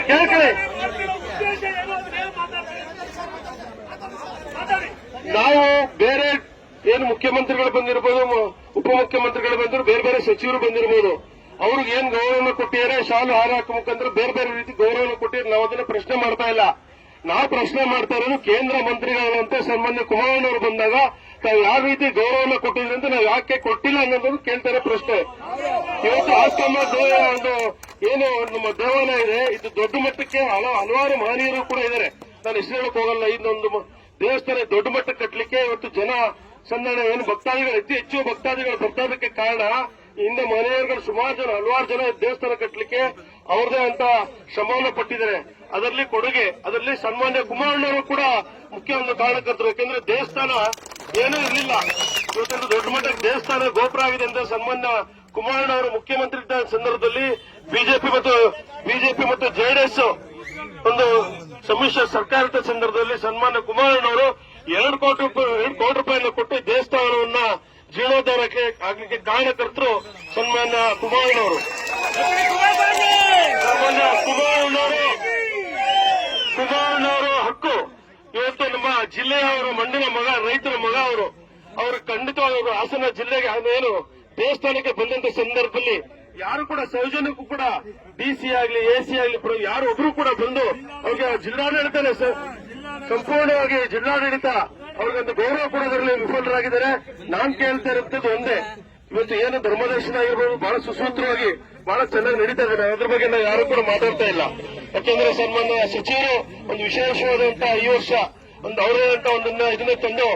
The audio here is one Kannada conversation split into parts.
ಕೇಳ್ಕೊಳ್ಳಿ. ನಾವು ಬೇರೆ ಏನು ಮುಖ್ಯಮಂತ್ರಿಗಳು ಬಂದಿರಬಹುದು, ಉಪಮುಖ್ಯಮಂತ್ರಿಗಳು ಬಂದ್ರು, ಬೇರೆ ಬೇರೆ ಸಚಿವರು ಬಂದಿರಬಹುದು, ಅವ್ರಿಗೆ ಏನ್ ಗೌರವನ ಕೊಟ್ಟಿದ್ದಾರೆ, ಶಾಲು ಹಾರ ಹಾಕೋ ಮುಖಾಂತರ ಬೇರೆ ಬೇರೆ ರೀತಿ ಗೌರವನ ಕೊಟ್ಟಿದ್ದಾರೆ. ನಾವು ಅದನ್ನ ಪ್ರಶ್ನೆ ಮಾಡ್ತಾ ಇಲ್ಲ. ನಾವು ಪ್ರಶ್ನೆ ಮಾಡ್ತಾ ಇರೋದು ಕೇಂದ್ರ ಮಂತ್ರಿಗಳಂತೆ ಸನ್ಮಾನ್ಯ ಕುಮಾರಣ್ಣವರು ಬಂದಾಗ ತಾವು ಯಾವ ರೀತಿ ಗೌರವನ ಕೊಟ್ಟಿದ್ರಿ ಅಂತ ನಾವು ಯಾಕೆ ಕೊಟ್ಟಿಲ್ಲ ಅನ್ನೋದನ್ನು ಕೇಳ್ತಾರೆ ಪ್ರಶ್ನೆ. ಇವತ್ತು ಆಶ್ರಮ ಒಂದು ಏನು ನಮ್ಮ ದೇವಾಲಯ ಇದೆ, ಇದು ದೊಡ್ಡ ಮಟ್ಟಕ್ಕೆ ಹಲವಾರು ಮಹನೀಯರು ಕೂಡ ಇದ್ದಾರೆ. ನಾನು ಹೆಸರು ಹೇಳಕ್ ಹೋಗಲ್ಲ. ಇದೊಂದು ದೇವಸ್ಥಾನ ದೊಡ್ಡ ಮಟ್ಟಕ್ಕೆ ಕಟ್ಟಲಿಕ್ಕೆ ಇವತ್ತು ಜನ ಸಂದಣೆ ಏನು ಭಕ್ತಾದಿಗಳು ಹೆಚ್ಚು ಭಕ್ತಾದಿಗಳು ಬರ್ತಾದಕ್ಕೆ ಕಾರಣ ಹಿಂದೆ ಮನೆಯವರುಗಳು ಸುಮಾರು ಜನ ಹಲವಾರು ಜನ ದೇವಸ್ಥಾನ ಕಟ್ಟಲಿಕ್ಕೆ ಅವ್ರದೇ ಅಂತ ಶ್ರಮವನ್ನು ಪಟ್ಟಿದ್ದಾರೆ. ಅದರಲ್ಲಿ ಕೊಡುಗೆ, ಅದರಲ್ಲಿ ಸನ್ಮಾನ್ಯ ಕುಮಾರಣ್ಣವರು ಕೂಡ ಮುಖ್ಯ ಒಂದು ಕಾರಣಕರ್ತರು. ಯಾಕೆಂದ್ರೆ ದೇವಸ್ಥಾನ ಏನೂ ಇರಲಿಲ್ಲ, ಇವತ್ತೊಂದು ದೊಡ್ಡ ಮಟ್ಟಕ್ಕೆ ದೇವಸ್ಥಾನ ಗೋಪುರ ಆಗಿದೆ ಅಂತ ಸನ್ಮಾನ್ಯ ಕುಮಾರಣ್ಣವರು ಮುಖ್ಯಮಂತ್ರಿ ಇದ್ದ ಸಂದರ್ಭದಲ್ಲಿ ಬಿಜೆಪಿ ಮತ್ತು ಜೆಡಿಎಸ್ ಒಂದು ಸಮ್ಮಿಶ್ರ ಸರ್ಕಾರದ ಸಂದರ್ಭದಲ್ಲಿ ಸನ್ಮಾನ್ಯ ಕುಮಾರಣ್ಣವರು 2 ಕೋಟಿ ರೂಪಾಯಿಯನ್ನು ಕೊಟ್ಟು ದೇವಸ್ಥಾನವನ್ನ ಜೀರ್ಣೋದ್ಧಾರಕ್ಕೆ ಆಗ್ಲಿಕ್ಕೆ ಕಾರಣಕರ್ತರು ಸನ್ಮಾನ್ಯ ಕುಮಾರಣ್ಣವರು. ಸನ್ಮಾನ್ಯ ಕುಮಾರಣ್ಣವರು ಹಕ್ಕು ಇವತ್ತು ನಮ್ಮ ಜಿಲ್ಲೆಯವರ ಮಣ್ಣಿನ ಮಗ, ರೈತರ ಮಗ ಅವರು ಖಂಡಿತವಾಗಿ ಹಾಸನ ಜಿಲ್ಲೆಗೆ ಏನು ದೇವಸ್ಥಾನಕ್ಕೆ ಬಂದಂತ ಸಂದರ್ಭದಲ್ಲಿ ಯಾರು ಕೂಡ ಸೌಜನ್ಯಕ್ಕೂ ಕೂಡ ಡಿಸಿ ಆಗ್ಲಿ ಎಸಿ ಆಗ್ಲಿ ಯಾರು ಒಬ್ರು ಕೂಡ ಬಂದು ಅವ್ರಿಗೆ ಜಿಲ್ಲಾಡಳಿತನೇ ಸಂಪೂರ್ಣವಾಗಿ ಜಿಲ್ಲಾಡಳಿತ ಅವ್ರಿಗೊಂದು ಗೌರವ ಕೊಡೋದ್ರಲ್ಲಿ ವಿಫಲರಾಗಿದ್ದಾರೆ. ನಾನ್ ಕೇಳ್ತಾ ಇರುತ್ತದೆ ಒಂದೇ, ಇವತ್ತು ಏನು ಧರ್ಮದರ್ಶನ ಆಗಿರ್ಬೋದು ಬಹಳ ಸುಸೂತ್ರವಾಗಿ ಬಹಳ ಚೆನ್ನಾಗಿ ನಡೀತಾ ಇದೆ. ಅದ್ರ ಬಗ್ಗೆ ನಾವು ಯಾರು ಕೂಡ ಮಾತಾಡ್ತಾ ಇಲ್ಲ. ಯಾಕೆಂದ್ರೆ ಸನ್ಮಾನ್ಯ ಸಚಿವರು ಒಂದು ವಿಶೇಷವಾದಂತಹ ಈ ವರ್ಷ ಒಂದು ಅವರೇದಂತ ಇದನ್ನ ತಂದು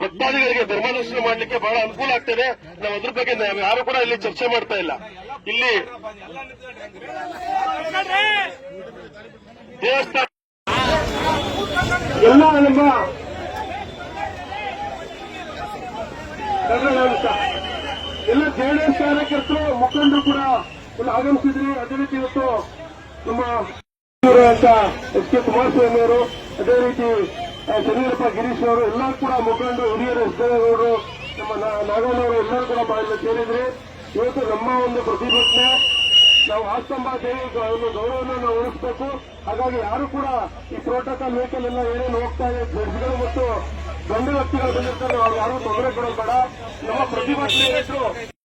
ಭಕ್ತಾದಿಗಳಿಗೆ ಧರ್ಮದರ್ಶನ ಮಾಡಲಿಕ್ಕೆ ಬಹಳ ಅನುಕೂಲ ಆಗ್ತದೆ. ನಾವು ಅದ್ರ ಬಗ್ಗೆ ಯಾರು ಕೂಡ ಇಲ್ಲಿ ಚರ್ಚೆ ಮಾಡ್ತಾ ಇಲ್ಲ. ಇಲ್ಲಿ ದೇವಸ್ಥಾನ ಎಲ್ಲ ನಮ್ಮ ಎಲ್ಲ ಜೆಡಿಎಸ್ ಕಾರ್ಯಕರ್ತರು ಮುಖಂಡರು ಕೂಡ ಆಗಮಿಸಿದ್ರು. ಅದೇ ರೀತಿ ಇವತ್ತು ನಮ್ಮ ಅಂತ ಎಚ್ ಕೆ ಕುಮಾರಸ್ವಾಮಿ ಅವರು, ಅದೇ ರೀತಿ ಯಡಿಯೂರಪ್ಪ ಗಿರೀಶ್ ಅವರು ಎಲ್ಲ ಕೂಡ ಮುಖಂಡರು, ಹಿರಿಯರು, ಎಸ್ ದೇವೇಗೌಡರು, ನಮ್ಮ ನಾಗಣ್ಣವರು ಎಲ್ಲರೂ ಕೂಡ ಬಾಯಲ್ಲಿ ಸೇರಿದ್ರೆ ಇವತ್ತು ನಮ್ಮ ಒಂದು ಪ್ರತಿಭಟನೆ ನಾವು ಆಸ್ತಂಬ ದೇವಿ ಗೌರವವನ್ನು ನಾವು ಉಳಿಸಬೇಕು. ಹಾಗಾಗಿ ಯಾರು ಕೂಡ ಈ ಪ್ರೋಟೋಕಾಲ್ ವೆಹಿಕಲ್ ಎಲ್ಲ ಏನೇನು ಹೋಗ್ತಾ ಇದೆ, ಜಡ್ಜ್ಗಳು ಮತ್ತು ಗಂಡು ವ್ಯಕ್ತಿಗಳು ಬಂದಿರ್ತಾರೆ, ಅವ್ರು ಯಾರು ತೊಂದರೆ ಕೊಡೋದು ಬೇಡ. ನಮ್ಮ ಪ್ರತಿಭಟನೆ